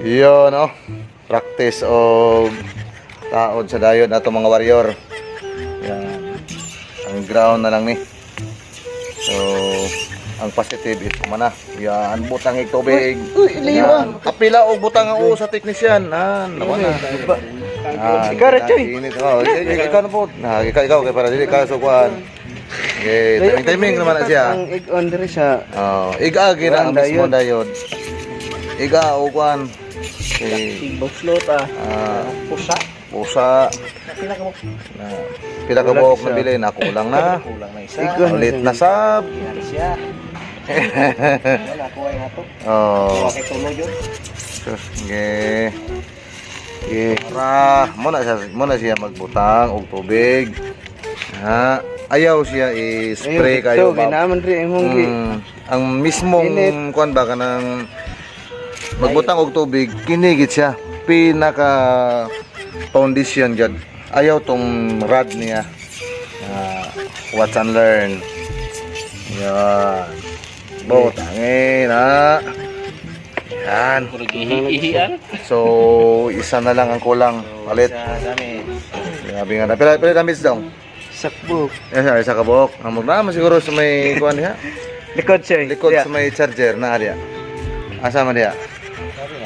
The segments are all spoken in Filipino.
Yun, no? Practice o taod sa dayon na mga warrior. Yan. Ang ground na lang ni. So, ang positive ito man na. Yan, butang ig tubig. Yan. Kapila o butang ang sa technician. Naman na. Ikaw rin, Choy. Ikaw na po. Ikaw kay para dili ka sukuan. Okay, timing naman na siya. Ang egg on diri siya. Iga na ang mismo dayod. Iga o kuan. Boxlot Pusa. Pila ka buhok na bilhin, ako lang na. Ulit na sab. Oh. Okay. Para muna siya magbutang og tubig. Ha, ayaw siya i-spray kayo ba. Ang mismong kuan ba kanang magbutang og tubig, kinigit siya. Pinaka foundation jud. Ayaw tong rod niya. Watch and learn. Yan. Butangin ha. Yan. So, isa na lang ang kulang. Palit. Grabe nga na. Pila damage daw? Sakbuk. Isa ka buhok. Amog na siguro sa may kuan niya. Likod siya. Likod sa may charger na diya. Asa man diya?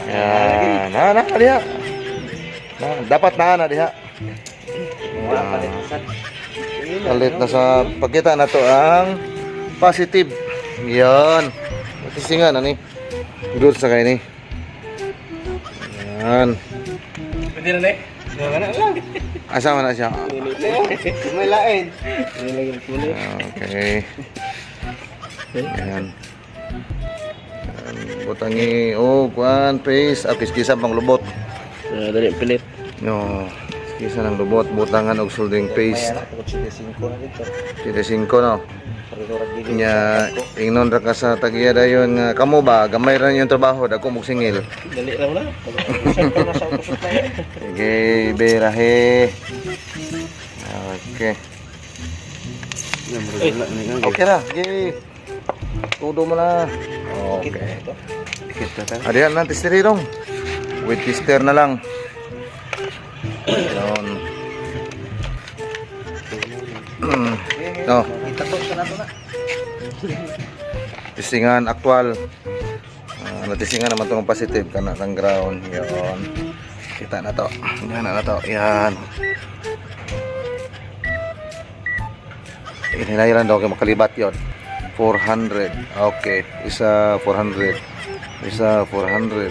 Yan. Na diya. Dapat na diha. Palit na sa pagkita na to ang positive. Yan. Tisingan ani. Good sa kay ni. Yan. Pwede na ni. Asa man na siya? May lain. Okay. Yan. Butangi kuan paste apis kisa pang lubot. Dali pilit. No. Kisa ng lubot butangan og soldering paste. 5 no. Nya ingnon ra ka sa tagiya dayon nga kamo ba gamay ra yung trabaho dako mog singil. Dali ra wala. Okay, berahe. Okay. Okay ra. Okay. Tudo mo na. Okay. Adiyan na testirirong. With tester na lang. Ayun. No. Tisingan aktual. Natisingan naman itong positive kana ng ground. Yan. Kita na to. Yan na to. Yan. Hinairan daw kayo makalibat yun. 400. Okay. Isa 400. Isa 400.